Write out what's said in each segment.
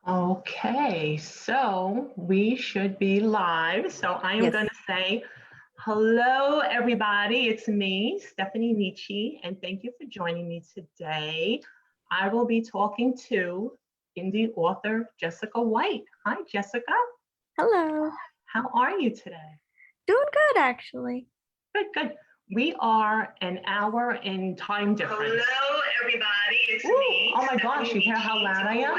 Okay, so we should be live. So I am Yes. going to say hello, everybody. It's me, Stefanie Nici, and thank you for joining me today. I will be talking to indie author Jessica White. Hi, Jessica. Hello. How are you today? Doing good, actually. Good, good. We are an hour in time difference. Hello, everybody. It's me. Oh my gosh, you hear how loud I am?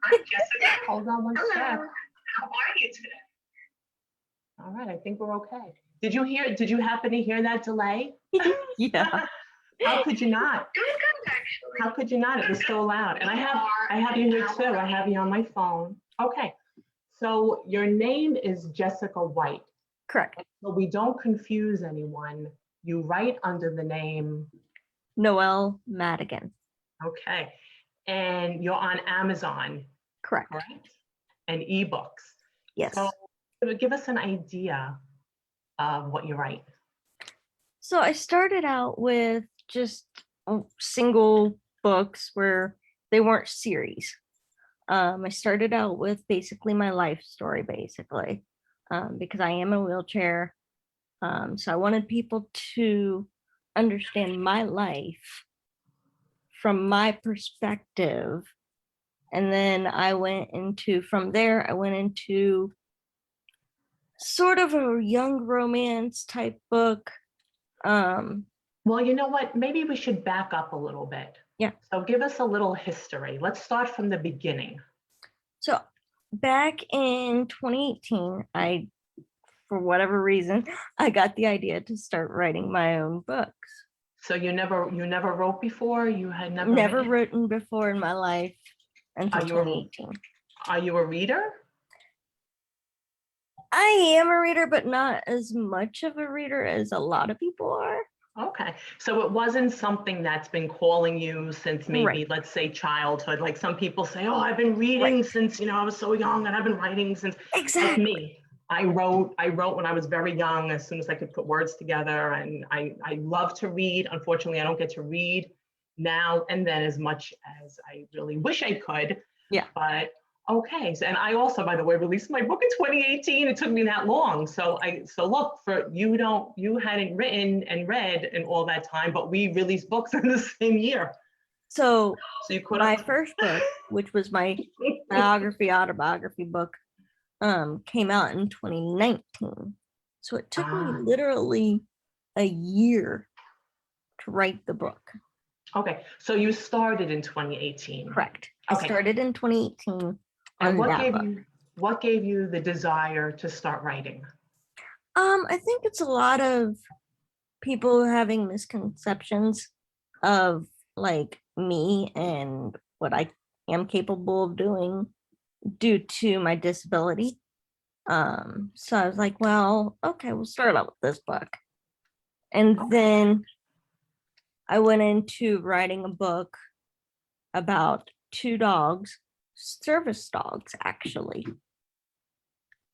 I'm Jessica. Hold on one sec. How are you today? All right, I think we're okay. Did you happen to hear that delay? Yeah. How could you not? Doing good, actually. How could you not? It was so loud. And I have you here too. I have you on my phone. Okay. So your name is Jessica White. Correct. So we don't confuse anyone. You write under the name Noelle Madigan. Okay. And you're on Amazon, Correct. correct? And ebooks. Yes. So give us an idea of what you write. So I started out with just single books where they weren't series. I started out with basically my life story, basically, because I am in a wheelchair. So I wanted people to understand my life from my perspective. And then from there, I went into sort of a young romance type book. Well, you know what? Maybe we should back up a little bit. Yeah. So give us a little history. Let's start from the beginning. So back in 2018, for whatever reason, I got the idea to start writing my own books. So you never wrote before? You had never written before in my life until 2018. Are you a reader? I am a reader, but not as much of a reader as a lot of people are. Okay. So it wasn't something that's been calling you since maybe, Right. let's say, childhood. Like some people say, oh, I've been reading since, I was so young, and I've been writing since. Exactly. Like me. I wrote when I was very young, as soon as I could put words together, and I love to read. Unfortunately, I don't get to read now and then as much as I really wish I could. Yeah. But okay. So, and I also, by the way, released my book in 2018. It took me that long. So look, you hadn't written and read in all that time, but we released books in the same year. So you could my first book, which was my autobiography book, came out in 2019. So it took me literally a year to write the book. Okay, so you started in 2018. Correct. I started in 2018. And what gave you the desire to start writing? I think it's a lot of people having misconceptions of like me and what I am capable of doing due to my disability. So I was like, well, okay, we'll start out with this book. And then I went into writing a book about two dogs, service dogs, actually.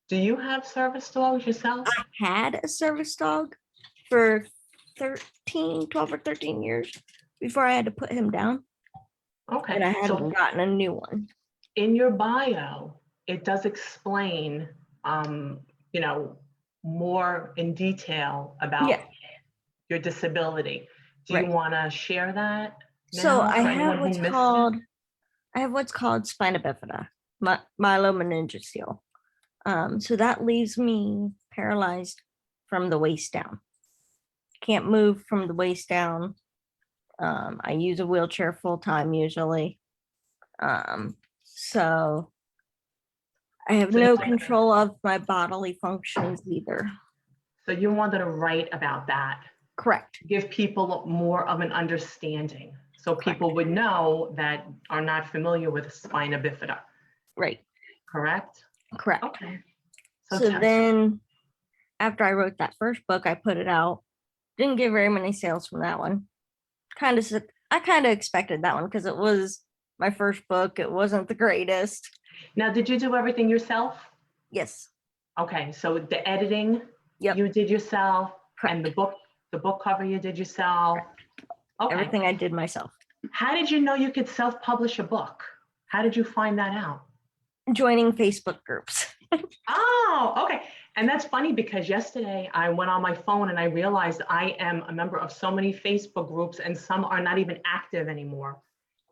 Do you have service dogs yourself? I had a service dog for 12 or 13 years before I had to put him down. Okay. And I hadn't gotten a new one. In your bio, it does explain, more in detail about your disability. Do you want to share that? So I have what's called spina bifida, myelomeniingocele. So that leaves me paralyzed from the waist down. Can't move from the waist down. I use a wheelchair full time usually. So I have no control of my bodily functions either. So you wanted to write about that. Correct. Give people more of an understanding so people would know that are not familiar with spina bifida. Right. Correct? Correct. Okay. So then after I wrote that first book, I put it out. Didn't get very many sales from that one. I kind of expected that one because it was my first book. It wasn't the greatest. Now, did you do everything yourself? Yes. Okay, so the editing you did yourself. Correct. And the book cover you did yourself. Okay. Everything I did myself. How did you know you could self-publish a book? How did you find that out? joining Facebook groups. Oh, okay. And that's funny because yesterday I went on my phone and I realized I am a member of so many Facebook groups and some are not even active anymore.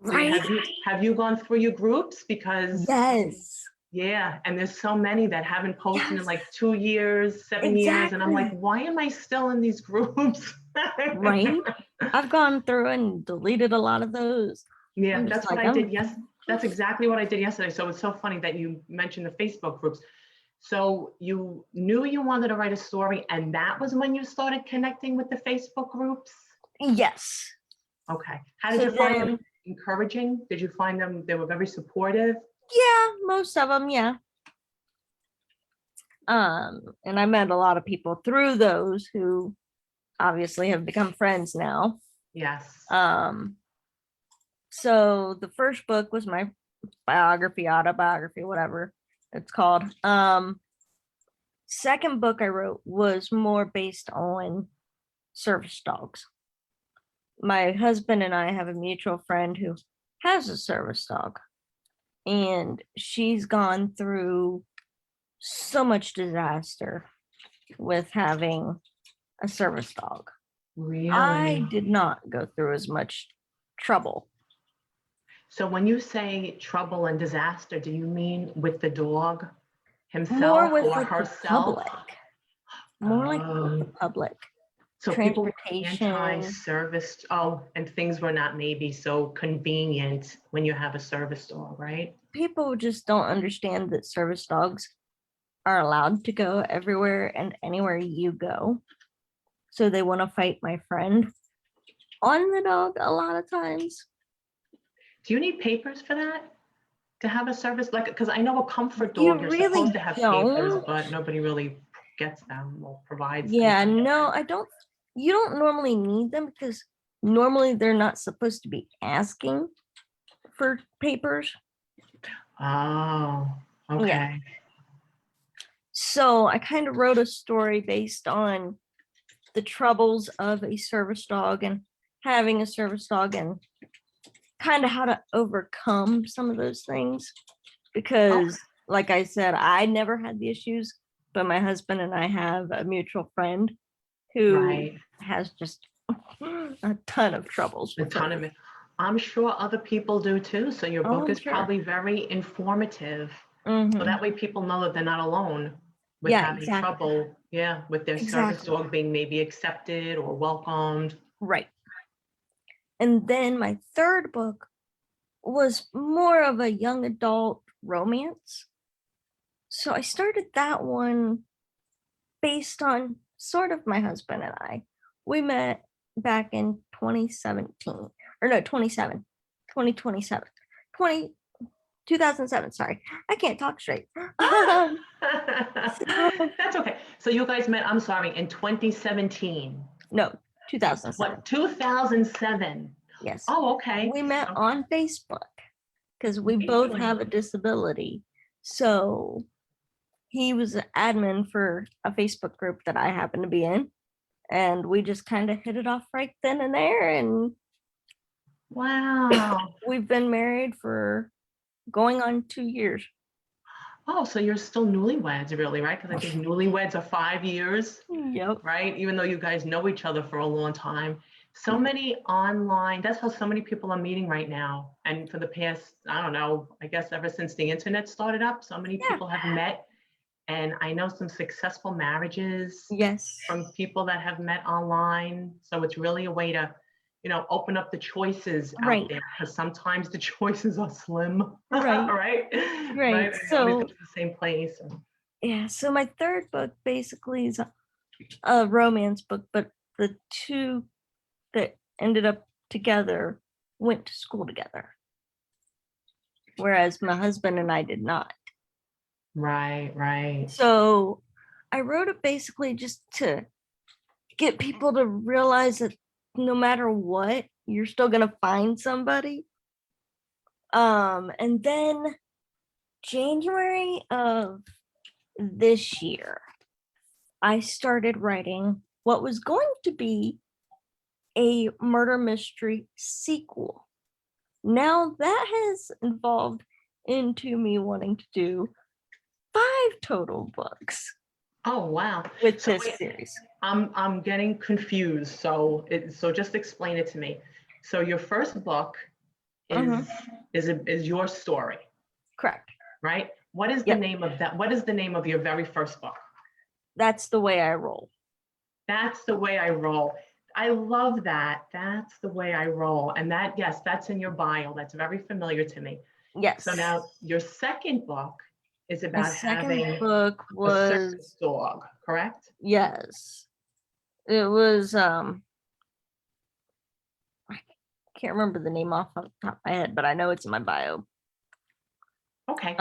Right? Have you gone through your groups? Because Yes. yeah, and there's so many that haven't posted in like 2 years, 7 years, and I'm like, Exactly. why am I still in these groups? Right? I've gone through and deleted a lot of those. Yeah, I'm just that's what like, I did. Yes, that's exactly what I did yesterday. So it's so funny that you mentioned the Facebook groups. So you knew you wanted to write a story, and that was when you started connecting with the Facebook groups? Yes. Okay. How did So you find them then, encouraging? Did you find them, they were very supportive? yeah, most of them, yeah. And I met a lot of people through those who obviously have become friends now. Yes. So the first book was my biography, autobiography, whatever it's called. Second book I wrote was more based on service dogs. My husband and I have a mutual friend who has a service dog, and she's gone through so much disaster with having a service dog. Really? I did not go through as much trouble. So when you say trouble and disaster, do you mean with the dog More himself with or like the herself? public. More like with the Oh, public. so people were Transportation. anti-service. Oh, and things were not maybe so convenient when you have a service dog, right? People just don't understand that service dogs are allowed to go everywhere and anywhere you go. So they want to fight my friend on the dog a lot of times. Do you need papers for that? To have a service like, because I know a comfort You dog, you're really supposed to have papers, don't. but nobody really gets them or provides them. Yeah, no, I don't. You don't normally need them because normally they're not supposed to be asking for papers. Oh, Yeah. okay. So I kind of wrote a story based on the troubles of a service dog and having a service dog and kind of how to overcome some of those things. Because, like I said, I never had the issues, but my husband and I have a mutual friend who Right. has just a ton of troubles A with ton her. of it. I'm sure other people do too. So your Oh, book I'm is sure. probably very informative. So Mhm. that way people know that they're not alone with Yeah, having exactly. trouble, yeah, with their service Exactly. dog being maybe accepted or welcomed. Right. And then my third book was more of a young adult romance. So I started that one based on sort of my husband and I. We met back in 2017, or no, 2027, 2007. Sorry, I can't talk straight. That's okay. So you guys met, I'm sorry, in 2017. No, 2007. What, 2007? Yes. Oh, okay. We met So, on Facebook because we both really? have a disability. So he was an admin for a Facebook group that I happen to be in. And we just kind of hit it off right then and there. And Wow. we've been married for going on 2 years. Oh, so you're still newlyweds, really, right? Because I think newlyweds are 5 years, Yep. right? Even though you guys know each other for a long time. So many online, that's how so many people are meeting right now. And for the past, I don't know, I guess ever since the internet started up, so many Yeah. people have met. And I know some successful marriages Yes. from people that have met online. So it's really a way to, open up the choices Right. out there because sometimes the choices are slim. Right. Right. Right. And you always So go to the same place. yeah. So my third book basically is a romance book, but the two that ended up together went to school together, whereas my husband and I did not. Right, right. So I wrote it basically just to get people to realize that no matter what, you're still gonna find somebody. And then January of this year, I started writing what was going to be a murder mystery sequel. Now that has involved into me wanting to do 5 total books Oh, wow. with So this wait, series. I'm getting confused. So just explain it to me. So your first book Mhm. is your story, Correct. right? What is the Yep. name of that? What is the name of your very first book? That's the way I roll. That's the way I roll. I love that. That's the way I roll. And that, yes, that's in your bio. That's very familiar to me. Yes. So now your second book is My about second having book a circus was, dog, correct? yes. It was I can't remember the name off the top of my head, but I know it's in my bio. Okay.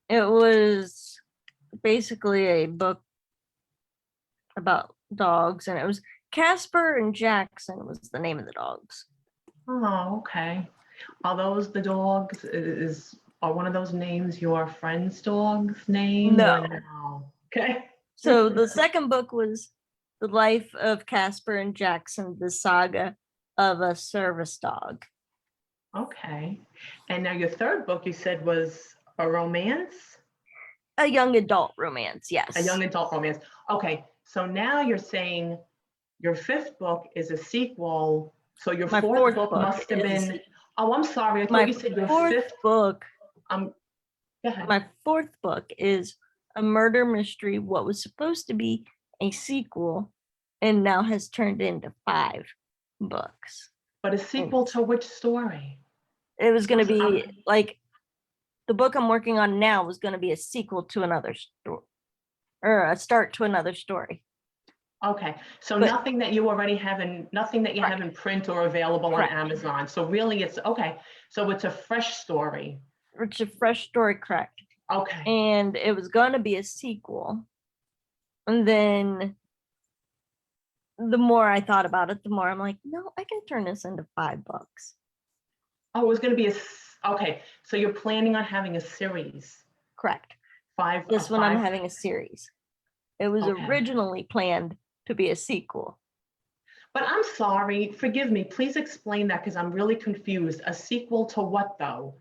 It was basically a book about dogs, and it was Casper and Jackson was the name of the dogs. Oh, okay. Are those the dogs? Are one of those names your friend's dog's name? No. Or no? Okay. So the second book was The Life of Casper and Jackson, the saga of a service dog. Okay. And now your third book you said was a romance? A young adult romance, yes. A young adult romance. Okay. So now you're saying your fifth book is a sequel. So your My fourth book must have been. Oh, I'm sorry. I thought you said your fifth book. Go ahead. My fourth book is a murder mystery, what was supposed to be a sequel, and now has turned into 5 books. But a sequel to which story? It was going to be like the book I'm working on now was going to be a sequel to another story, or a start to another story. Okay, so nothing that you already have nothing that you have in print or available on Amazon. So really it's okay. So it's a fresh story. It's a fresh story, correct. Okay. And it was going to be a sequel. And then the more I thought about it, the more I'm like, no, I can turn this into 5 books. Oh, it was going to be okay. So you're planning on having a series? Correct. 5. This one I'm having a series. It was originally planned to be a sequel. But I'm sorry, forgive me. Please explain that because I'm really confused. A sequel to what though?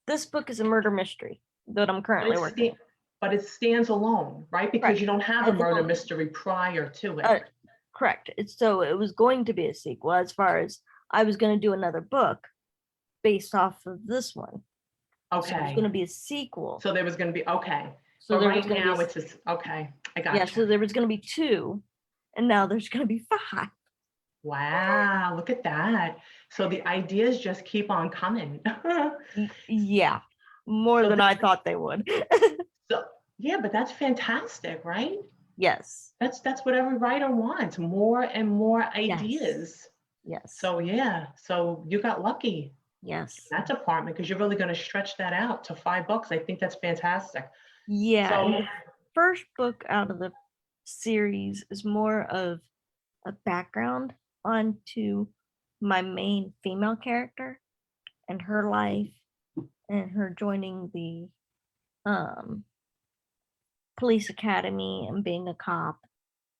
This book is a murder mystery that I'm currently working on. But it stands alone, right? Because you don't have a murder mystery prior to it. Correct. So it was going to be a sequel as far as I was going to do another book based off of this one. Okay. So it was going to be a sequel. So there was going to be, okay. So right now it's okay. I got you. Yeah, so there was going to be 2 and now there's going to be 5. Wow, look at that. So the ideas just keep on coming. Yeah, more than I thought they would. So yeah, but that's fantastic, right? Yes. That's what every writer wants, more and more ideas. Yes. So yeah, so you got lucky. Yes. That department, because you're really going to stretch that out to 5 books. I think that's fantastic. Yeah. So, the first book out of the series is more of a background onto my main female character and her life and her joining the police academy and being a cop.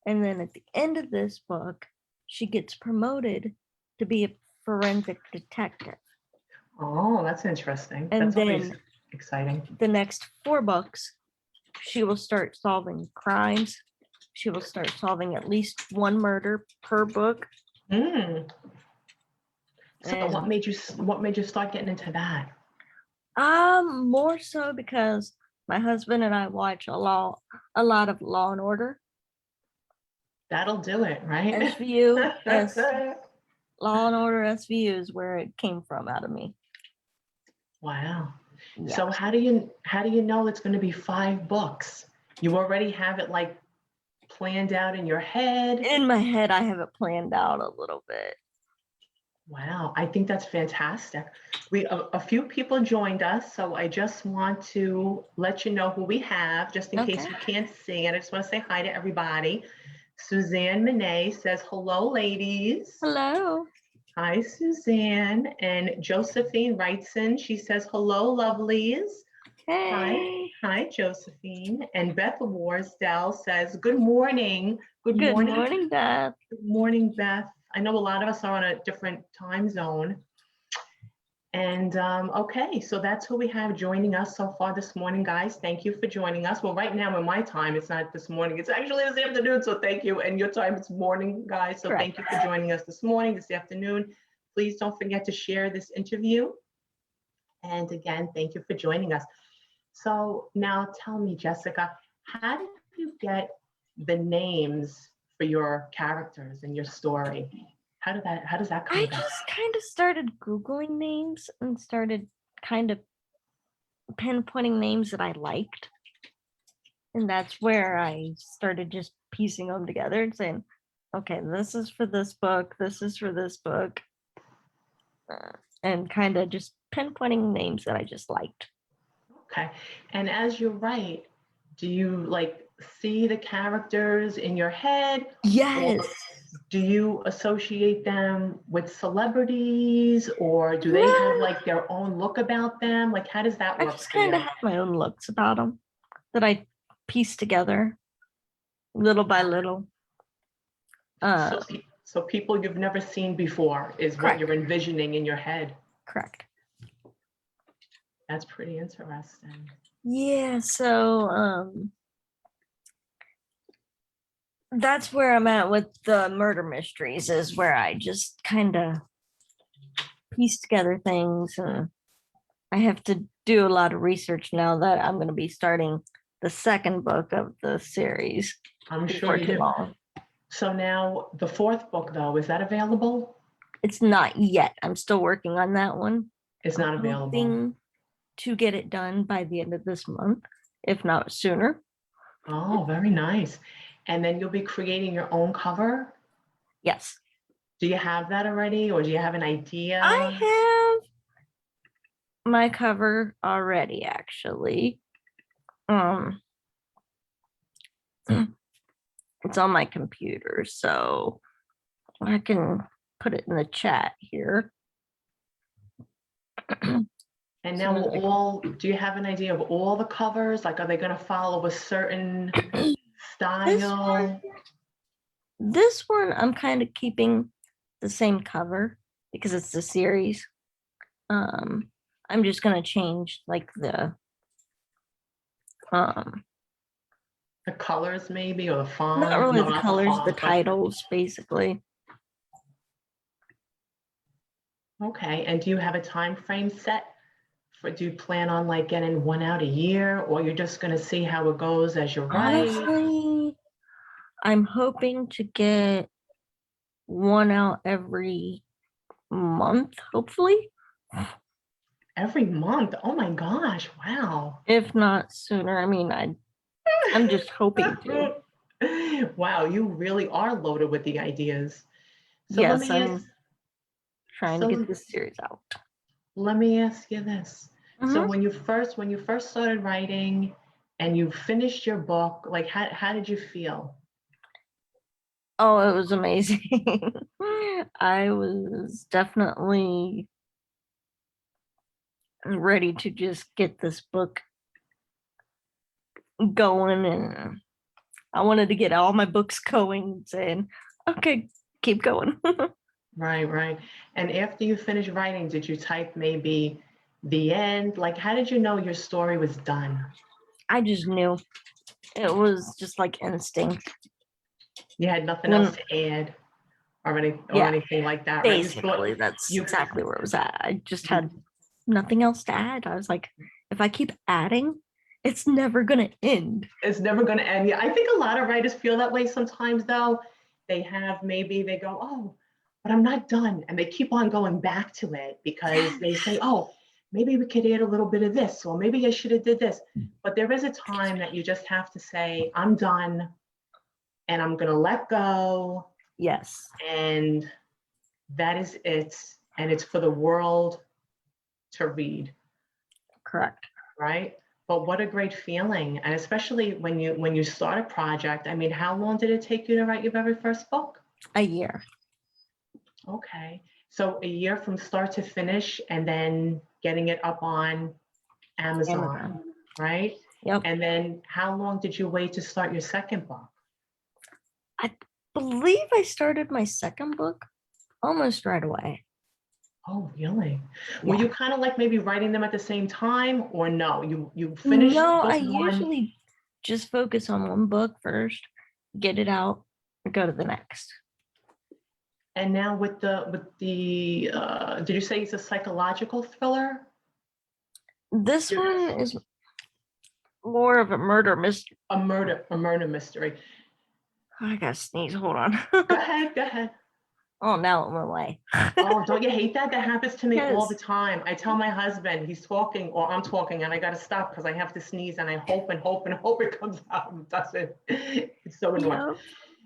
And then at the end of this book, she gets promoted to be a forensic detective. Oh, that's interesting. And that's always exciting. The next 4 books, she will start solving crimes. She will start solving at least 1 murder per book. So what made you start getting into that? More so because my husband and I watch a lot of Law and Order. That'll do it, right? SVU, yes. Law and Order SVU is where it came from out of me. Wow. Yeah. So how do you know it's going to be 5 books? You already have it like planned out in your head? In my head, I have it planned out a little bit. Wow, I think that's fantastic. A few people joined us, so I just want to let you know who we have, just in case you can't see it. I just want to say hi to everybody. Suzanne Monet says, hello, ladies. Hello. Hi, Suzanne. And Josephine writes in, she says, hello, lovelies. Hey. Hi, Josephine. And Beth Warsdell says, good morning. Good morning, Beth. Good morning, Beth. I know a lot of us are on a different time zone. And okay, so that's who we have joining us so far this morning, guys. Thank you for joining us. Well, right now in my time, it's not this morning, it's actually this afternoon. So thank you. And your time, it's morning, guys. So Correct. thank you for joining us this morning, this afternoon. Please don't forget to share this interview. And again, thank you for joining us. So now tell me, Jessica, how did you get the names for your characters in your story? How does that come I about? just kind of started Googling names and started kind of pinpointing names that I liked. And that's where I started just piecing them together and saying, okay, this is for this book, this is for this book. And kind of just pinpointing names that I just liked. Okay. And as you write, do you like see the characters in your head? Yes. Or do you associate them with celebrities, or do they have like their own look about them? Like, how does that I work just for you? kind of have my own looks about them that I piece together little by little. So people you've never seen before is Correct. what you're envisioning in your head. Correct. That's pretty interesting. Yeah, so that's where I'm at with the murder mysteries, is where I just kind of piece together things, and I have to do a lot of research now that I'm going to be starting the second book of the series. I'm sure you do. Long. So now the fourth book, though, is that available? It's not yet. I'm still working on that one. It's not available. To get it done by the end of this month, if not sooner. Oh, very nice. And then you'll be creating your own cover? Yes. Do you have that already, or do you have an idea? I have my cover already, actually. It's on my computer, so I can put it in the chat here. And now do you have an idea of all the covers? Like, are they going to follow a certain style? This one, I'm kind of keeping the same cover because it's the series. I'm just going to change like the colors maybe, or the font? Not really the colors, the titles, basically. Okay, and do you have a time frame set? Do you plan on like getting one out a year, or you're just going to see how it goes as you write? Honestly, I'm hoping to get one out every month, hopefully. Every month? Oh my gosh, wow. If not sooner. I mean, I'm just hoping to. Wow, you really are loaded with the ideas. So yes, I'm trying to get this series out. Let me ask you this. So when you first started writing and you finished your book, like how did you feel? Oh, it was amazing. I was definitely ready to just get this book going, and I wanted to get all my books going, saying, okay, keep going. Right. And after you finished writing, did you type maybe the end? Like, how did you know your story was done? I just knew. It was just like instinct. You had nothing else to add or anything like that, right? Basically, that's exactly where it was at. I just had nothing else to add. I was like, if I keep adding, it's never going to end. It's never going to end. Yeah, I think a lot of writers feel that way sometimes, though. They go, oh, but I'm not done. And they keep on going back to it because they say, oh, maybe we could add a little bit of this, or maybe I should have did this. But there is a time that you just have to say, I'm done and I'm going to let go. Yes. And that is it. And it's for the world to read. Correct. Right? But what a great feeling. And especially when you start a project, I mean, how long did it take you to write your very first book? A year. Okay. So a year from start to finish, and then getting it up on Amazon. Right? Yep. And then how long did you wait to start your second book? I believe I started my second book almost right away. Oh, really? Yeah. Were you kind of like maybe writing them at the same time, or no? You finished No, book I one, usually just focus on one book first, get it out, and go to the next. and now with the did you say it's a psychological thriller? This one is more of a murder mystery. A murder mystery. I gotta sneeze. Hold on. Go ahead, go ahead. Oh, now it went away. Oh, don't you hate that? That happens to me all Yes. the time. I tell my husband he's talking or I'm talking and I got to stop because I have to sneeze and I hope and hope and hope it comes out and doesn't. It's so annoying. Yeah.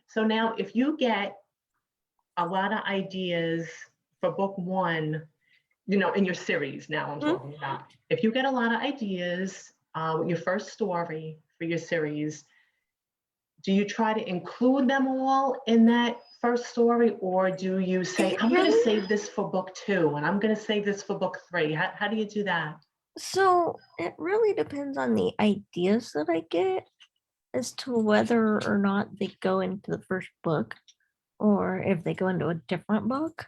So now if you get a lot of ideas for book one, in your series now I'm talking about, if you get a lot of ideas with your first story for your series, do you try to include them all in that first story, or do you say, I'm going to save this for book two and I'm going to save this for book three? How do you do that? So it really depends on the ideas that I get as to whether or not they go into the first book or if they go into a different book.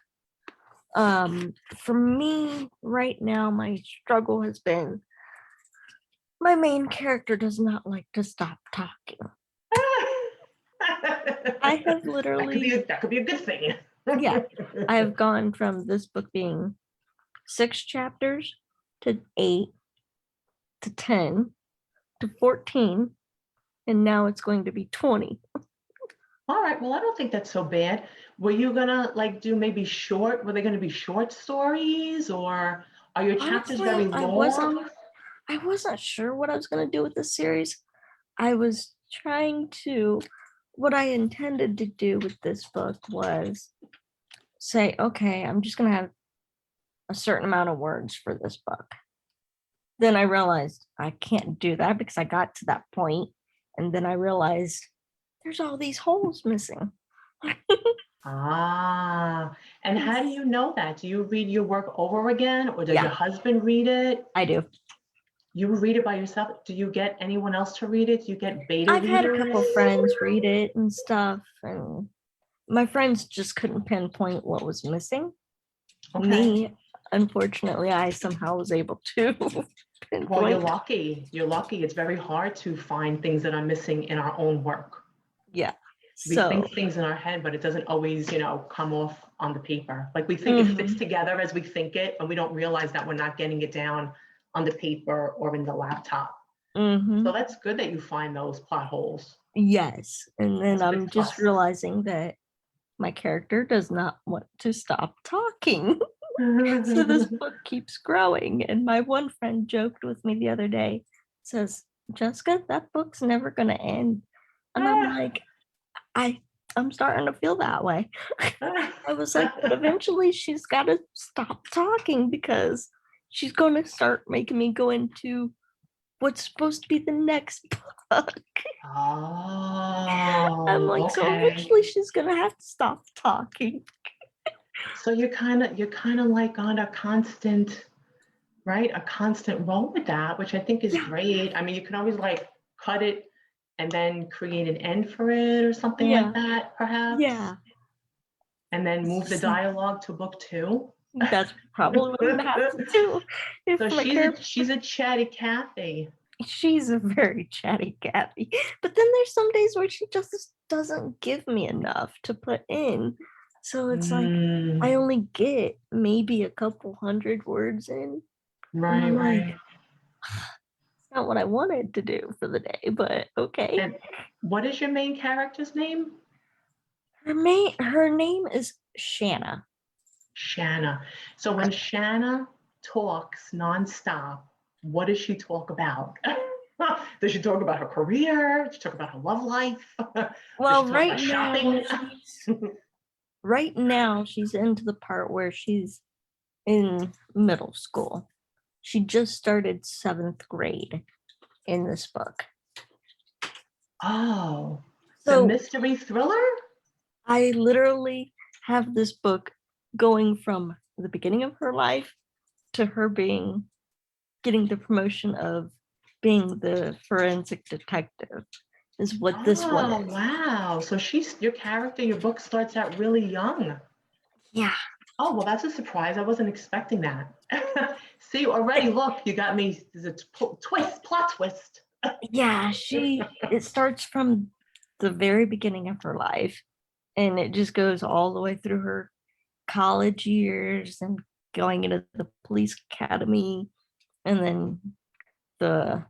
For me right now, my struggle has been my main character does not like to stop talking. I have literally that could be a good thing. Yeah, I have gone from this book being 6 chapters to 8 to 10 to 14, and now it's going to be 20. All right, well, I don't think that's so bad. Were you gonna do maybe were they gonna be short stories, or are your chapters Honestly, very long? I wasn't sure what I was going to do with this series. I was what I intended to do with this book was say, okay, I'm just going to have a certain amount of words for this book. Then I realized I can't do that because I got to that point, and then I realized there's all these holes missing. And how do you know that? Do you read your work over again, or does Yeah. your husband read it? I do. You read it by yourself? Do you get anyone else to read it? Do you get beta I've had a readers? couple friends read it and stuff, and my friends just couldn't pinpoint what was missing. Okay. Me, unfortunately, I somehow was able to pinpoint. Well, you're lucky. You're lucky. It's very hard to find things that are missing in our own work. Yeah. We So think things in our head, but it doesn't always, come off on the paper. Like we think it fits together as we think it, and we don't realize that we're not getting it down on the paper or in the laptop. So that's good that you find those plot holes. Yes. And then That's a I'm big just plus. realizing that my character does not want to stop talking. So this book keeps growing. And my one friend joked with me the other day, says, Jessica, that book's never going to end. And I'm like, I'm starting to feel that way. I was like, but eventually she's got to stop talking because she's going to start making me go into what's supposed to be the next book. Oh, I'm like, so okay. eventually she's going to have to stop talking. So you're kind of like on a constant, right? A constant roll with that, which I think is great. I mean, you can always cut it and then create an end for it or something like that, perhaps. Yeah. And then move the dialogue to book two. That's probably what I'm gonna have to do. So she's a chatty Kathy. She's a very chatty Kathy. But then there's some days where she just doesn't give me enough to put in. So it's like I only get maybe a couple hundred words in. Right, right. It's not what I wanted to do for the day, but okay. And what is your main character's name? Her name is Shanna. Shanna. So when Shanna talks nonstop, what does she talk about? Does she talk about her career? Does she talk about her love life? Well, right now she's into the part where she's in middle school. She just started 7th grade in this book. Oh, so mystery thriller? I literally have this book going from the beginning of her life to her getting the promotion of being the forensic detective is what this one is. Wow. So your book starts out really young. Yeah. Oh, well, that's a surprise. I wasn't expecting that. See, already, look, you got me. There's a plot twist. Yeah, it starts from the very beginning of her life, and it just goes all the way through her college years and going into the police academy, and then the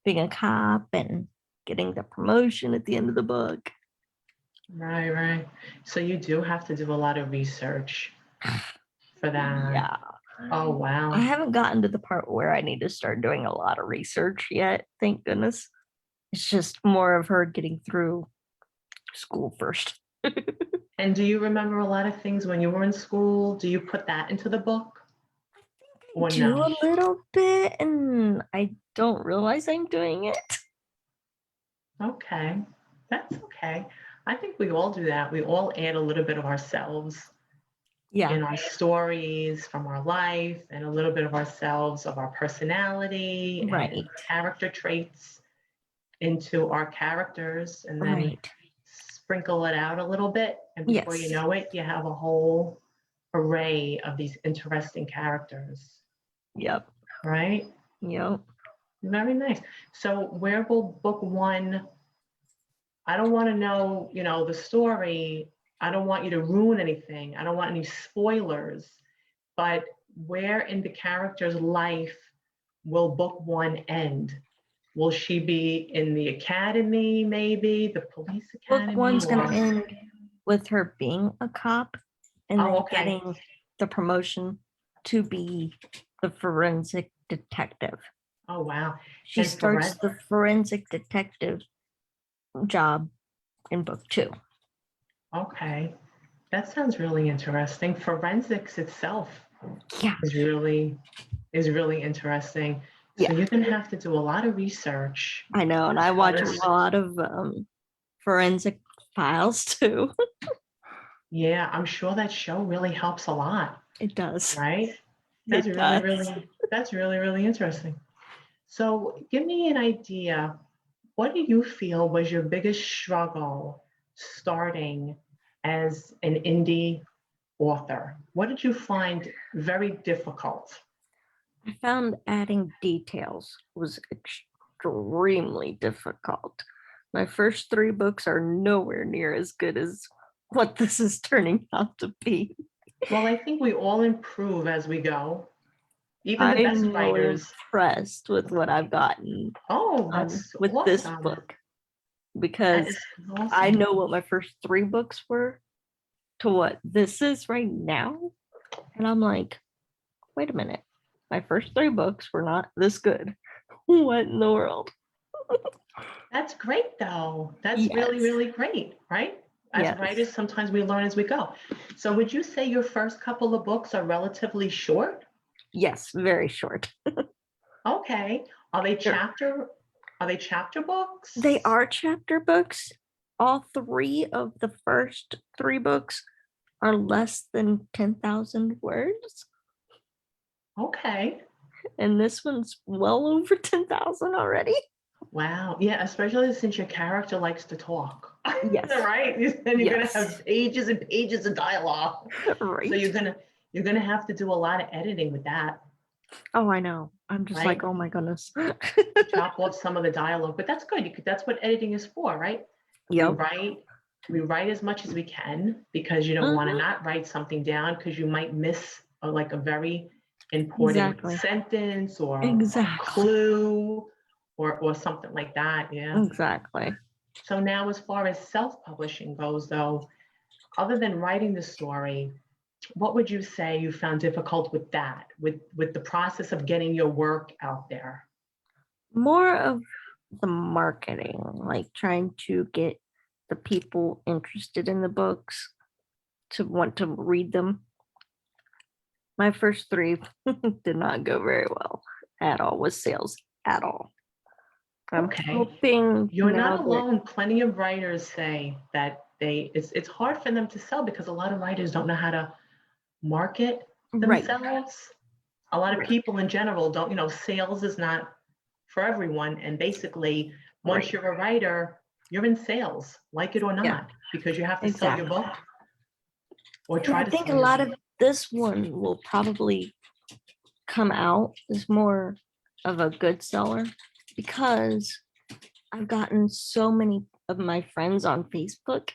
being a cop and getting the promotion at the end of the book. Right, right. So you do have to do a lot of research for that. Yeah. Oh, wow. I haven't gotten to the part where I need to start doing a lot of research yet, thank goodness. It's just more of her getting through school first. And do you remember a lot of things when you were in school? Do you put that into the book? Or Do no? a little bit, and I don't realize I'm doing it. Okay, that's okay. I think we all do that. We all add a little bit of ourselves Yeah, in our stories from our life and a little bit of ourselves, of our personality and right, character traits into our characters, and then right. sprinkle it out a little bit. And before you Yes. know it, you have a whole array of these interesting characters, Yep. right? Yep. Very nice. So where will book one, I don't want to know, the story. I don't want you to ruin anything. I don't want any spoilers. But where in the character's life will book one end? Will she be in the academy, maybe the police Book academy, one's gonna or? end with her being a cop and Oh, then okay. getting the promotion to be the forensic detective. Oh, wow. She And starts the forensic detective job in book 2. okay, that sounds really interesting. Forensics itself Yeah. is really interesting. So Yeah. you're gonna have to do a lot of research. I know, and I watch a lot of forensic files too. Yeah, I'm sure that show really helps a lot, It does. right? That's It really, does. really, that's really, really interesting. So give me an idea. What do you feel was your biggest struggle starting as an indie author? What did you find very difficult? I found adding details was extremely difficult. My first 3 books are nowhere near as good as what this is turning out to be. Well, I think we all improve as we go. Even the best I'm really writers. impressed with what I've gotten Oh, that's with this awesome. book That because is I awesome. know what my first 3 books were to what this is right now. And I'm like, wait a minute. My first 3 books were not this good. What in the world? That's great, though. That's really, Yes. really great, right? As Yes. writers, sometimes we learn as we go. So would you say your first couple of books are relatively short? Yes, very short. Okay. Are they Sure. chapter books? They are chapter books. All 3 of the first 3 books are less than 10,000 words. Okay. And this one's well over 10,000 already. Wow. Yeah, especially since your character likes to talk. Yes. Right? Then you're gonna Yes. have pages and pages of dialogue. So Right. you're gonna have to do a lot of editing with that, Oh, I know. I'm just right? like, oh my goodness. Chop off some of the dialogue, but that's good. That's what editing is for, right? We Yep. write, we write as much as we can because you don't want to not write something down because you might miss like a very important Exactly. sentence or a Exactly. clue or something like that. Yeah. Exactly. So now, as far as self-publishing goes, though, other than writing the story, what would you say you found difficult with that, with the process of getting your work out there? More of the marketing, like trying to get the people interested in the books to want to read them. My first 3 did not go very well at all with sales at all. I'm Okay. hoping You're now not that alone. Plenty of writers say that it's hard for them to sell because a lot of writers don't know how to market right, themselves. A lot of people in general don't, sales is not for everyone. And basically, once right, you're a writer, you're in sales, like it or yeah, not, because you have to sell your exactly, book. or And try I to think a sell your lot book. of this one will probably come out as more of a good seller because I've gotten so many of my friends on Facebook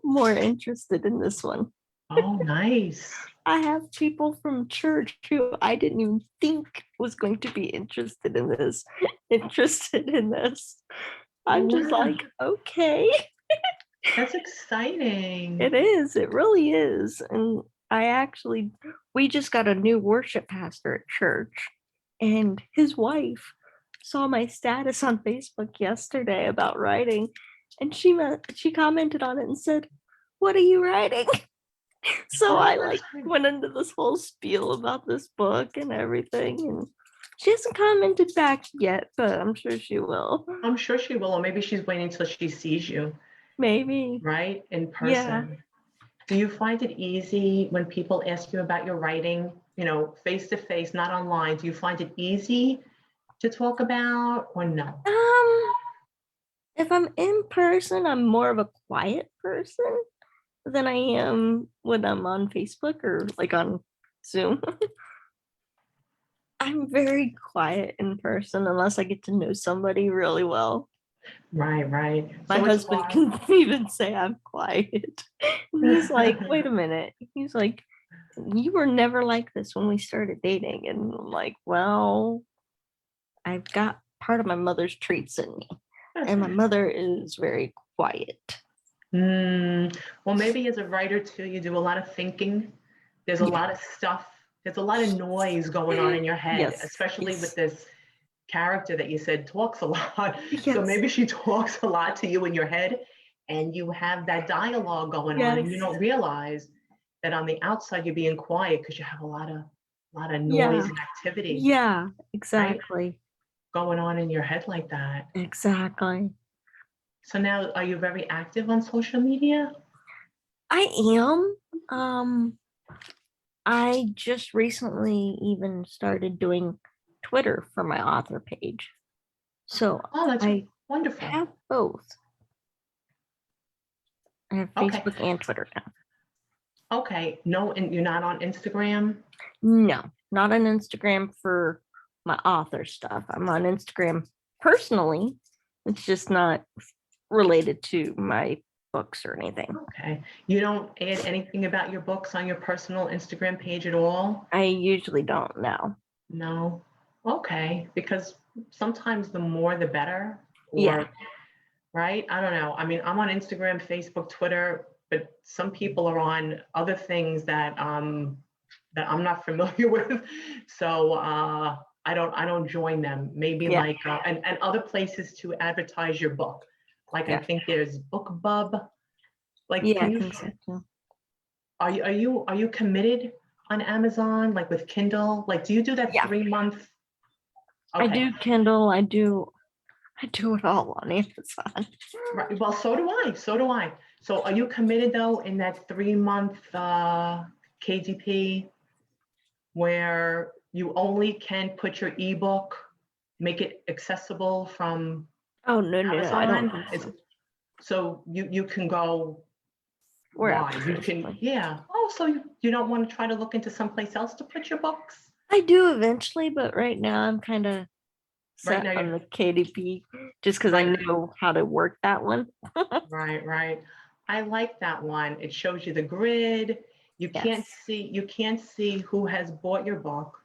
more interested in this one. Oh, nice. I have people from church who I didn't even think was going to be interested in this, interested in this. I'm just Wow, like, okay, that's exciting. it is, it really is. And we just got a new worship pastor at church, and his wife saw my status on Facebook yesterday about writing, and she commented on it and said, "What are you writing?" So Oh, I that's like great. went into this whole spiel about this book and everything, and she hasn't commented back yet, but I'm sure she will. I'm sure she will, or maybe she's waiting till she sees you, Maybe. right, in Yeah. person. Do you find it easy when people ask you about your writing, face to face, not online? Do you find it easy to talk about or no? If I'm in person, I'm more of a quiet person than I am when I'm on Facebook or like on Zoom. I'm very quiet in person unless I get to know somebody really well. Right, right. My So it's husband hard. can even say I'm quiet. And he's like, wait a minute. He's like, you were never like this when we started dating. And I'm like, well, I've got part of my mother's traits in me. And my mother is very quiet. Well, maybe as a writer too, you do a lot of thinking. There's a Yeah. lot of stuff. There's a lot of noise going on in your head, Yes. especially Yes. with this character that you said talks a lot. So Yes. maybe she talks a lot to you in your head, and you have that dialogue going on, and you Yes. don't realize that on the outside you're being quiet because you have a lot of noise Yeah. and activity, Yeah. right, Exactly. going on in your head like that. Exactly. So now, are you very active on social media? I am. I just recently even started doing Twitter for my author page. So Oh, that's I wonderful. have both. I have Okay. Facebook and Twitter now. Okay. No, and you're not on Instagram? No, not on Instagram for my author stuff. I'm on Instagram personally. It's just not related to my books or anything. Okay. You don't add anything about your books on your personal Instagram page at all? I usually don't know. No? Okay. Because sometimes the more the better, Yeah. or, right? I don't know. I mean, I'm on Instagram, Facebook, Twitter, but some people are on other things that I'm not familiar with. So I don't join them. Maybe Yeah. like and other places to advertise your book. Like I Yeah. think there's BookBub. Like, Yeah, can I you think so too. are you committed on Amazon, like with Kindle? Like, do you do that Yeah. 3 month? I Okay, do Kindle. I do it all on Amazon. right. Well, so do I. So do I. So are you committed though in that 3 month KDP where you only can put your ebook, make it accessible from Oh no, I don't Amazon? think It's so. so you can go Wherever, wide. You can, basically. yeah. Oh, so you don't want to try to look into someplace else to put your books? I do eventually, but right now I'm kind of Right set now on you're the KDP just because I right, know how to work that one. right, right. I like that one. It shows you the grid. You can't Yes. see you can't see who has bought your book,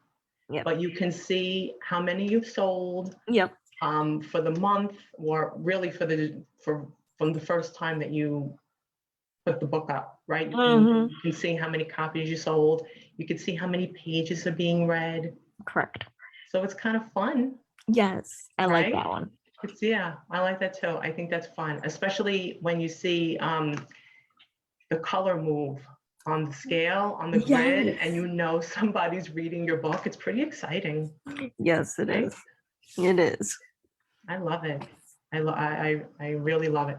Yep. but you can see how many you've sold Yep. for the month, or really for from the first time that you put the book up, right? Mm-hmm. You can see how many copies you sold. You can see how many pages are being read. Correct. So it's kind of fun, Yes, I like right? that one. Yeah, I like that too. I think that's fun, especially when you see the color move on the scale, on the grid, Yes. and you know somebody's reading your book. It's pretty exciting, Yes, it right? is. It is. I love it. I really love it.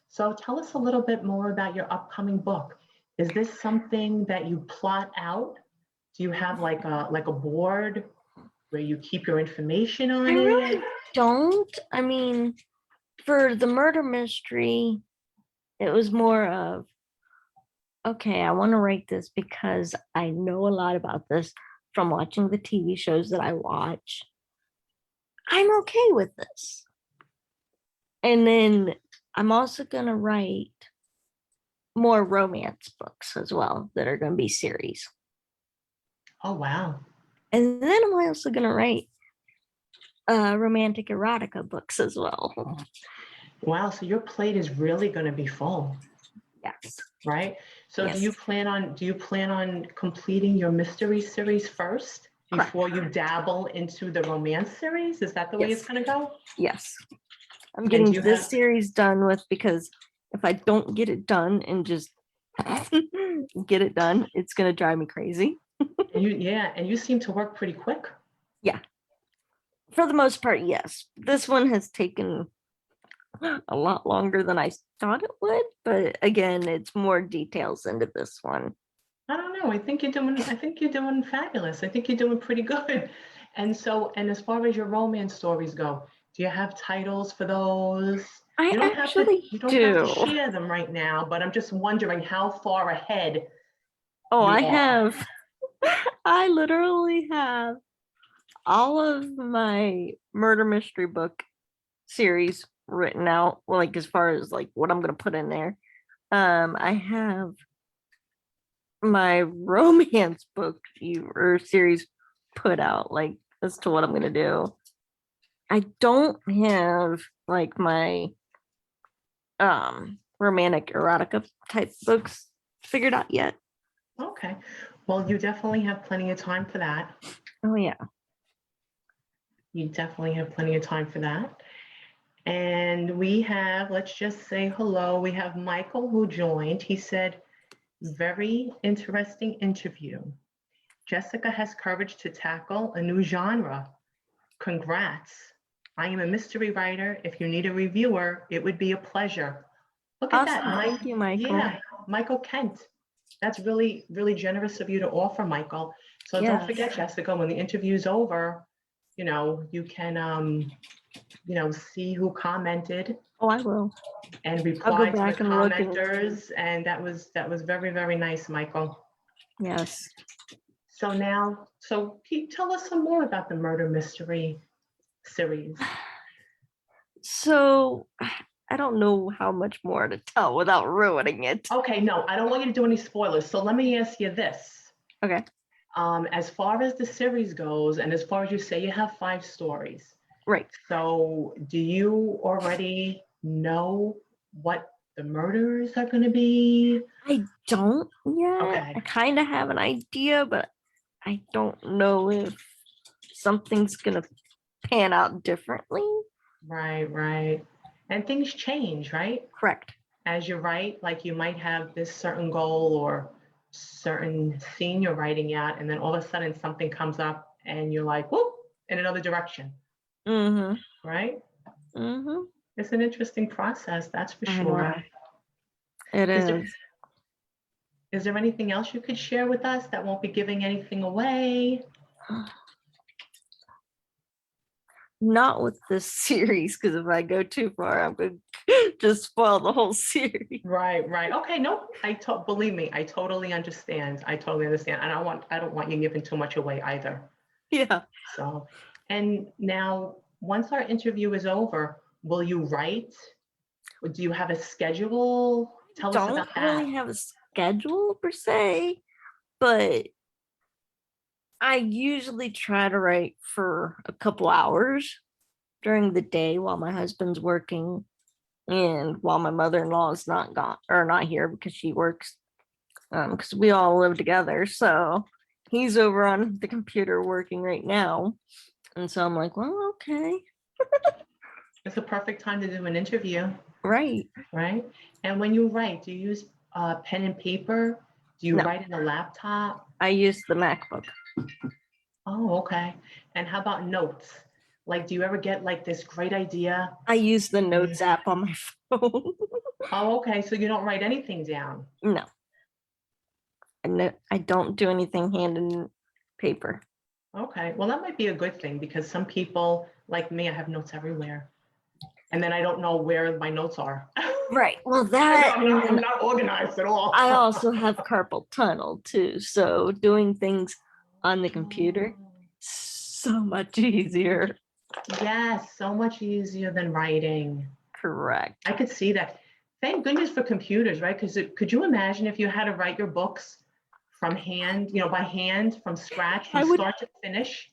So tell us a little bit more about your upcoming book. Is this something that you plot out? Do you have like a board where you keep your information I on it? really don't. I mean, for the murder mystery, it was more of okay, I want to write this because I know a lot about this from watching the TV shows that I watch. I'm okay with this. And then I'm also going to write more romance books as well that are going to be series. Oh, wow. And then I'm also going to write romantic erotica books as well. Wow. So your plate is really going to be full, Yes. right? So Yes. do you plan on completing your mystery series first before Correct. you dabble into the romance series? Is that the way Yes. it's going to go? Yes. I'm And getting do you this have, series done with because if I don't get it done and just get it done, it's going to drive me crazy. and you seem to work pretty quick. Yeah. For the most part, yes. This one has taken a lot longer than I thought it would, but again, it's more details into this one. I don't know. I think you're doing fabulous. I think you're doing pretty good. And as far as your romance stories go, do you have titles for those? I actually You don't have to do. share them right now, but I'm just wondering how far ahead Oh, you I are. have, I literally have all of my murder mystery book series written out, like as far as like what I'm gonna put in there. I have my romance book or series put out, like as to what I'm gonna do. I don't have like my romantic erotica type books figured out yet. Okay. Well, you definitely have plenty of time for that. Oh yeah. You definitely have plenty of time for that. And we have, let's just say hello. We have Michael who joined. He said, very interesting interview. Jessica has courage to tackle a new genre. Congrats. I am a mystery writer. If you need a reviewer, it would be a pleasure. Look at that, Awesome. Mike. Thank you, Michael. Yeah, Michael Kent. That's really, really generous of you to offer, Michael. So don't Yes. forget, Jessica, when the interview's over, you can, see who commented Oh, I will. and I'll go reply to the back and look and commenters. And that was very, very nice, Michael. yes. So can you tell us some more about the murder mystery series? So I don't know how much more to tell without ruining it. Okay, no, I don't want you to do any spoilers. So let me ask you this. Okay. As far as the series goes, and as far as you say, you have 5 stories. Right. So do you already know what the murders are going to be? I don't yet. Okay. I kind of have an idea, but I don't know if something's gonna pan out differently. Right. And things change, right? Correct. As you write, like you might have this certain goal or certain scene you're writing out, and then all of a sudden something comes up and you're like, whoop, in another direction. Mm-hmm. Right? Mm-hmm. It's an interesting process, that's for I know. sure. It Is there, is. is there anything else you could share with us that won't be giving anything away? Not with this series, because if I go too far, I'm going to just spoil the whole series. Right. Okay, no, believe me, I totally understand. I don't want you giving too much away either. Yeah. So, and now once our interview is over, will you write? Or do you have a schedule? Tell us about Don't really that. have a schedule per se, but I usually try to write for a couple hours during the day while my husband's working and while my mother-in-law is not gone or not here because she works because we all live together. So he's over on the computer working right now. And so I'm like, well, okay. It's a perfect time to do an interview. Right. Right. And when you write, do you use pen and paper? Do you No. write in a laptop? I use the MacBook. Oh, okay. And how about notes? Like, do you ever get like this great idea? I use the notes app on my phone. Oh, okay. So you don't write anything down? No. I don't do anything hand in paper. Okay. Well, that might be a good thing because some people like me, I have notes everywhere. and then I don't know where my notes are. Right. Well, that I'm not organized at all. I also have carpal tunnel too, so doing things on the computer so much easier. Yes, so much easier than writing. Correct. I could see that. Thank goodness for computers, right? Because could you imagine if you had to write your books from hand, by hand, from scratch, from start to finish?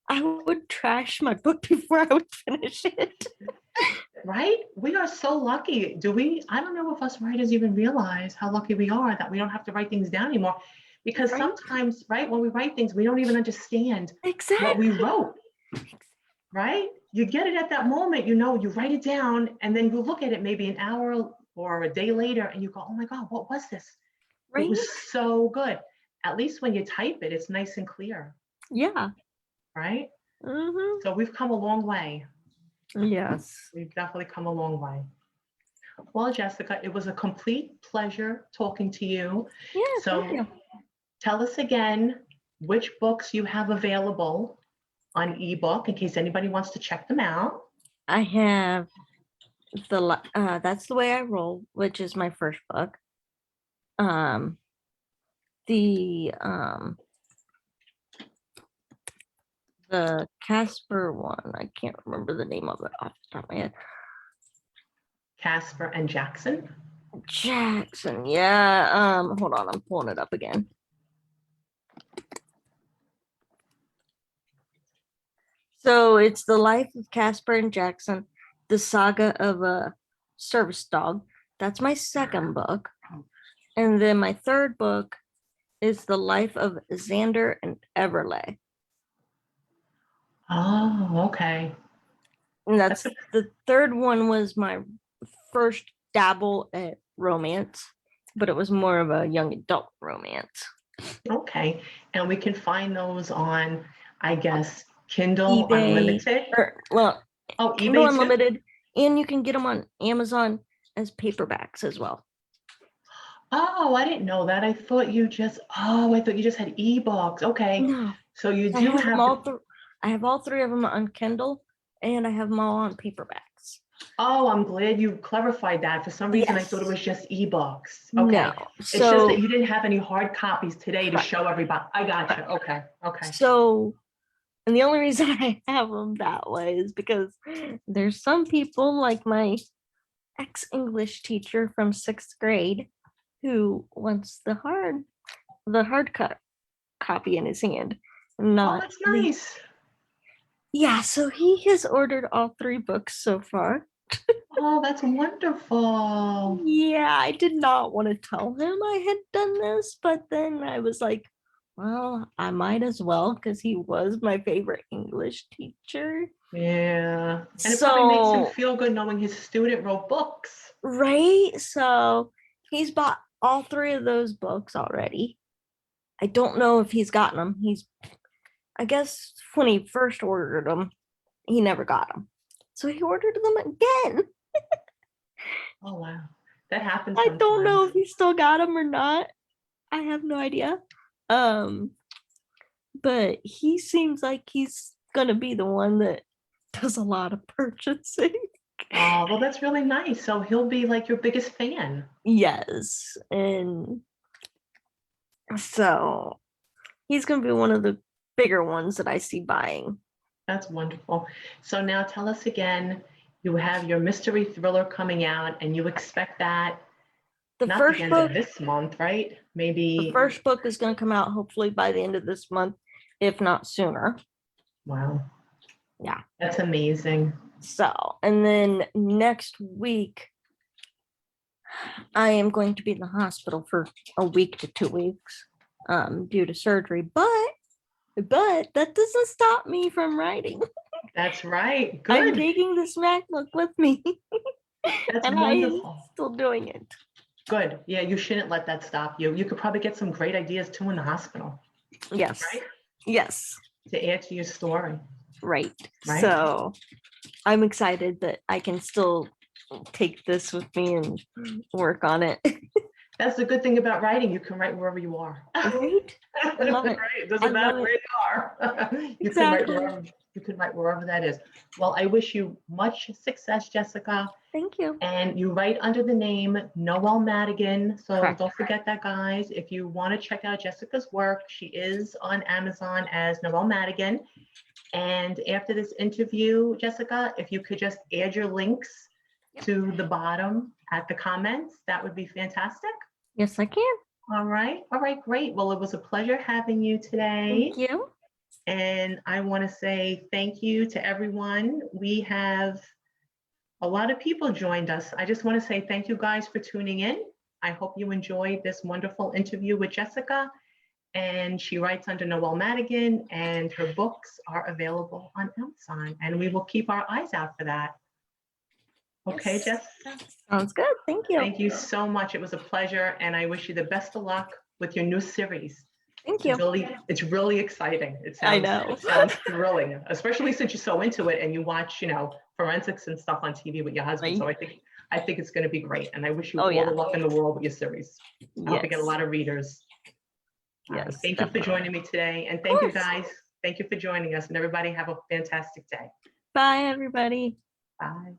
I would trash my book before I would finish it. Right? We are so lucky. I don't know if us writers even realize how lucky we are that we don't have to write things down anymore. Because sometimes, right, when we write things, we don't even understand what we wrote. Right? You get it at that moment, you write it down, and then you look at it maybe an hour or a day later, and you go, oh my God, what was this? Right? It was so good. At least when you type it, it's nice and clear. Yeah. Right? Mm-hmm. So we've come a long way. Yes. We've definitely come a long way. Well, Jessica, it was a complete pleasure talking to you. Yeah, so thank you. Tell us again which books you have available on ebook in case anybody wants to check them out. I have That's the Way I Roll, which is my first book. The Casper one, I can't remember the name of it off the top of my head. Casper and Jackson. Yeah. Hold on, I'm pulling it up again. So it's The Life of Casper and Jackson, the saga of a service dog. That's my second book. And then my third book is The Life of Xander and Everlay. Oh, okay. And the third one was my first dabble at romance, but it was more of a young adult romance. Okay. And we can find those on, I guess, Kindle eBay, Unlimited. Kindle eBay Unlimited, and you can get them on Amazon as paperbacks as well. Oh, I didn't know that. I thought you just had ebooks. Okay. No. So you do have I have all three of them on Kindle, and I have them all on paperbacks. Oh, I'm glad you clarified that. For some reason, I thought it was just ebooks. Okay. No. It's just that you didn't have any hard copies today to show everybody. I got you. Okay. So, and the only reason I have them that way is because there's some people like my ex-English teacher from 6th grade who wants the hard copy in his hand. Oh, that's nice. Yeah, so he has ordered all 3 books so far. Oh, that's wonderful. Yeah, I did not want to tell him I had done this, but then I was like, well, I might as well because he was my favorite English teacher. Yeah. And it probably makes him feel good knowing his student wrote books. Right? So he's bought all 3 of those books already. I don't know if he's gotten them. I guess when he first ordered them, he never got them. So he ordered them again. Oh, wow. That happens sometimes. I don't know if he still got them or not. I have no idea. But he seems like he's going to be the one that does a lot of purchasing. Oh, well, that's really nice. So he'll be like your biggest fan. Yes. And so he's going to be one of the bigger ones that I see buying. That's wonderful. So now tell us again, you have your mystery thriller coming out and you expect that not the end of this month, right? Maybe. The first book is going to come out hopefully by the end of this month, if not sooner. Wow. Yeah. That's amazing. So, and then next week, I am going to be in the hospital for a week to 2 weeks due to surgery, but that doesn't stop me from writing. That's right. Good. I'm taking this MacBook with me. That's and wonderful. I'm still doing it. Good. Yeah, you shouldn't let that stop you. You could probably get some great ideas too in the hospital. Yes. Right? Yes. To add to your story. Right. So I'm excited that I can still take this with me and work on it. That's the good thing about writing. You can write wherever you are. Right? I love it. Right. It doesn't matter where you are. You can write wherever. You could write wherever that is. Well, I wish you much success, Jessica. Thank you. And you write under the name Noelle Madigan. So Correct. don't forget that, guys. If you want to check out Jessica's work, she is on Amazon as Noelle Madigan. And after this interview, Jessica, if you could just add your links to the bottom at the comments, that would be fantastic. Yes, I can. All right. All right, great. Well, it was a pleasure having you today. Thank you. And I want to say thank you to everyone. We have a lot of people joined us. I just want to say thank you guys for tuning in. I hope you enjoyed this wonderful interview with Jessica. And she writes under Noelle Madigan, and her books are available on Amazon. And we will keep our eyes out for that. Okay, Yes. Jess? Sounds good. Thank you. Thank you so much. It was a pleasure. And I wish you the best of luck with your new series. Thank you. It's really exciting. I know. It sounds thrilling, especially since you're so into it and you watch, forensics and stuff on TV with your husband. So I think it's going to be great. And I wish you all the luck in the world with your series. I hope you get a lot of readers. Yes. Thank you for joining me today. And thank you guys. Thank you for joining us, and everybody have a fantastic day. Bye, everybody. Bye.